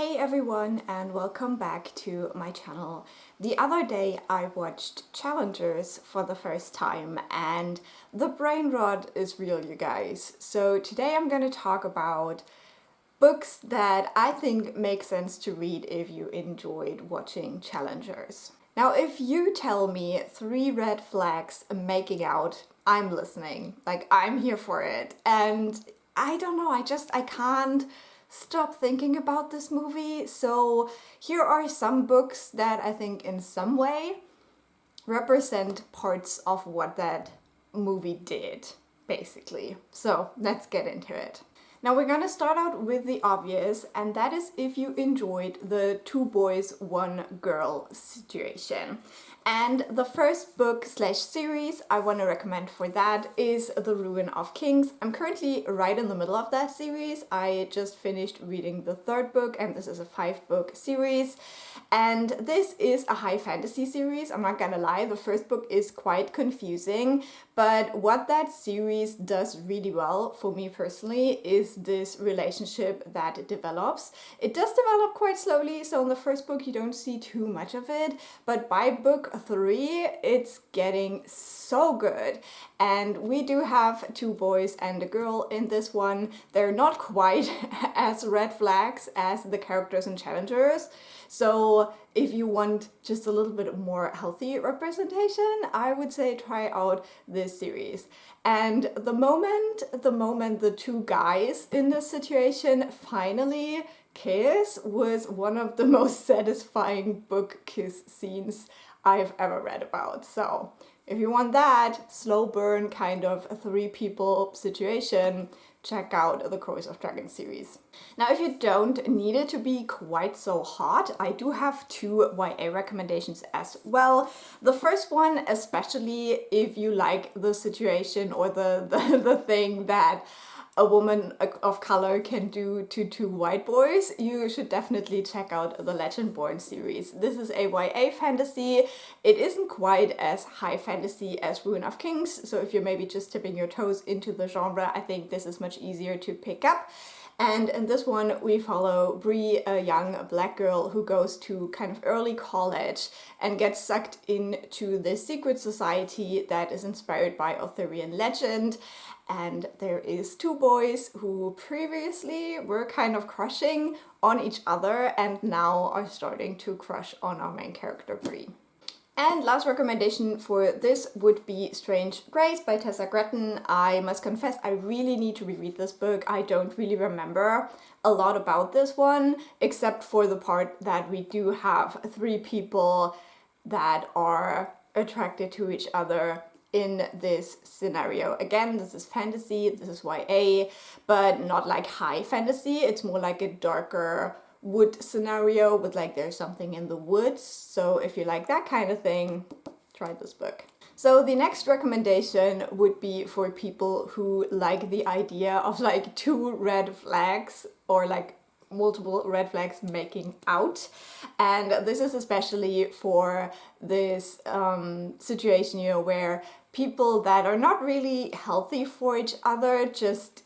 Hey everyone, and welcome back to my channel. The other day I watched Challengers for the first time and the brain rot is real, you guys. So today I'm going to talk about books that I think make sense to read if you enjoyed watching Challengers. Now, if you tell me 3 red flags making out, I'm listening. Like, I'm here for it. And I don't know, I can't stop thinking about this movie. So here are some books that I think in some way represent parts of what that movie did, basically. So let's get into it. Now we're gonna start out with the obvious, and that is if you enjoyed the 2 boys, 1 girl situation. And the first book / series I want to recommend for that is The Ruin of Kings. I'm currently right in the middle of that series. I just finished reading the 3rd book, and this is a 5-book series. And this is a high fantasy series. I'm not gonna lie, the first book is quite confusing, but what that series does really well for me personally is this relationship that it develops. It does develop quite slowly, so in the first book you don't see too much of it, but by book 3 it's getting so good. And we do have 2 boys and a girl in this one. They're not quite as red flags as the characters in Challengers. So if you want just a little bit more healthy representation, I would say try out this series. And the moment the 2 guys in this situation finally kiss was one of the most satisfying book kiss scenes I've ever read about. So if you want that slow burn kind of 3 people situation, check out the Crows of Dragons series. Now, if you don't need it to be quite so hot, I do have 2 YA recommendations as well. The first one, especially if you like the situation or the thing that a woman of color can do to 2 white boys, you should definitely check out the Legendborn series. This is a YA fantasy. It isn't quite as high fantasy as Ruin of Kings, so if you're maybe just tipping your toes into the genre, I think this is much easier to pick up. And in this one, we follow Bree, a young black girl who goes to kind of early college and gets sucked into this secret society that is inspired by Arthurian legend. And there is 2 boys who previously were kind of crushing on each other and now are starting to crush on our main character, Bree. And last recommendation for this would be Strange Grace by Tessa Gratton. I must confess, I really need to reread this book. I don't really remember a lot about this one, except for the part that we do have 3 people that are attracted to each other in this scenario. Again, this is fantasy, this is YA, but not like high fantasy. It's more like a darker wood scenario with like there's something in the woods. So if you like that kind of thing, try this book. So the next recommendation would be for people who like the idea of like 2 red flags or like multiple red flags making out. And this is especially for this situation, you know, where people that are not really healthy for each other just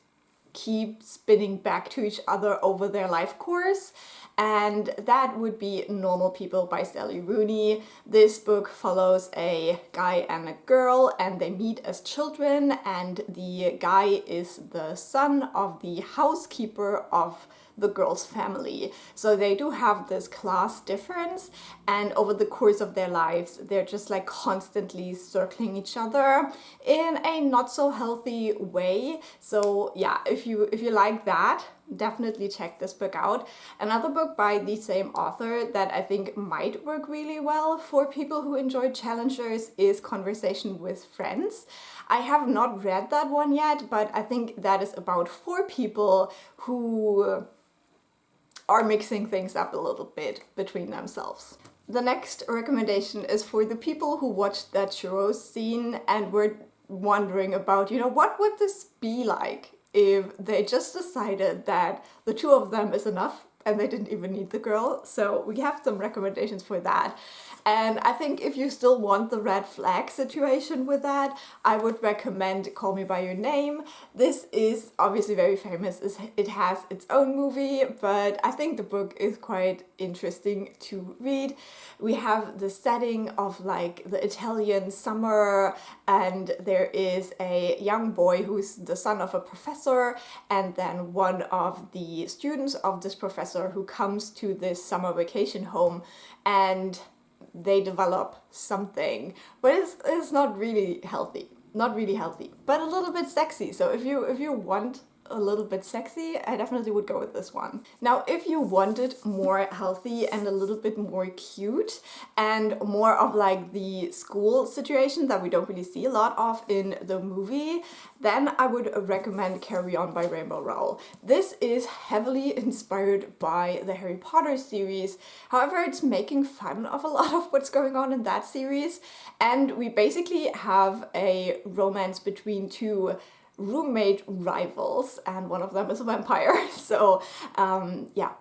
keep spinning back to each other over their life course. And that would be Normal People by Sally Rooney. This book follows a guy and a girl, and they meet as children, and the guy is the son of the housekeeper of the girl's family. So they do have this class difference, and over the course of their lives they're just like constantly circling each other in a not so healthy way. So yeah, if you like that, definitely check this book out. Another book by the same author that I think might work really well for people who enjoy Challengers is Conversation with Friends. I have not read that one yet, but I think that is about 4 people who are mixing things up a little bit between themselves. The next recommendation is for the people who watched that churros scene and were wondering about, you know, what would this be like if they just decided that the 2 of them is enough and they didn't even need the girl. So we have some recommendations for that. And I think if you still want the red flag situation with that, I would recommend Call Me By Your Name. This is obviously very famous. It has its own movie, but I think the book is quite interesting to read. We have the setting of like the Italian summer, and there is a young boy who's the son of a professor, and then one of the students of this professor who comes to this summer vacation home, and they develop something, but it's not really healthy. Not really healthy, but a little bit sexy. So if you want a little bit sexy, I definitely would go with this one. Now, if you wanted more healthy and a little bit more cute and more of like the school situation that we don't really see a lot of in the movie, then I would recommend Carry On by Rainbow Rowell. This is heavily inspired by the Harry Potter series. However, it's making fun of a lot of what's going on in that series. And we basically have a romance between two roommate rivals, and one of them is a vampire. So yeah,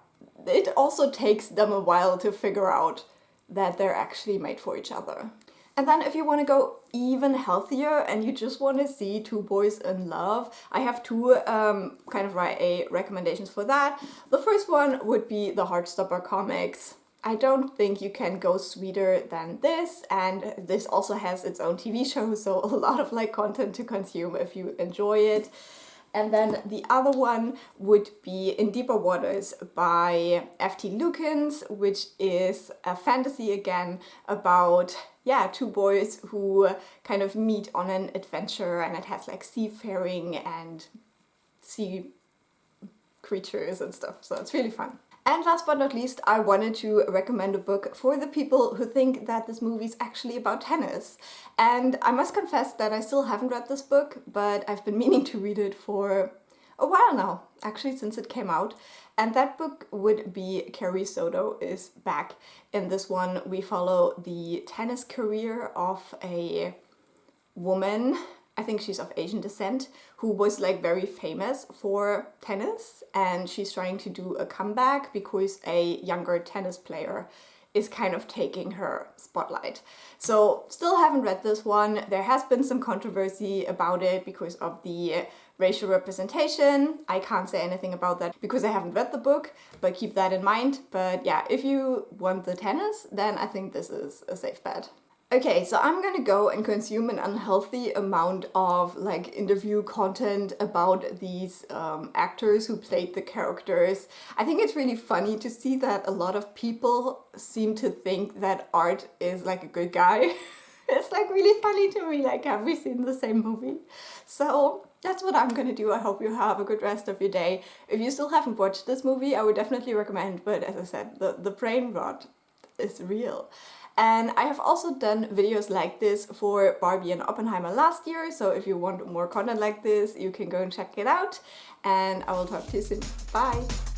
it also takes them a while to figure out that they're actually made for each other. And then if you want to go even healthier and you just want to see two boys in love, I have two kind of recommendations for that. The first one would be the Heartstopper comics. I don't think you can go sweeter than this, and this also has its own TV show, so a lot of like content to consume if you enjoy it. And then the other one would be In Deeper Waters by F.T. Lukens, which is a fantasy again about, yeah, two boys who kind of meet on an adventure, and it has like seafaring and sea creatures and stuff, so it's really fun. And last but not least, I wanted to recommend a book for the people who think that this movie is actually about tennis. And I must confess that I still haven't read this book, but I've been meaning to read it for a while now, actually since it came out. And that book would be Carrie Soto is Back. In this one, we follow the tennis career of a woman, I think she's of Asian descent, who was like very famous for tennis, and she's trying to do a comeback because a younger tennis player is kind of taking her spotlight. So still haven't read this one. There has been some controversy about it because of the racial representation. I can't say anything about that because I haven't read the book, but keep that in mind. But yeah, if you want the tennis, then I think this is a safe bet. Okay, so I'm gonna go and consume an unhealthy amount of like interview content about these actors who played the characters. I think it's really funny to see that a lot of people seem to think that Art is like a good guy. It's like really funny to me, like, have we seen the same movie? So that's what I'm gonna do. I hope you have a good rest of your day. If you still haven't watched this movie, I would definitely recommend, but as I said, the brain rot is real. And I have also done videos like this for Barbie and Oppenheimer last year, so if you want more content like this, you can go and check it out, and I will talk to you soon. Bye!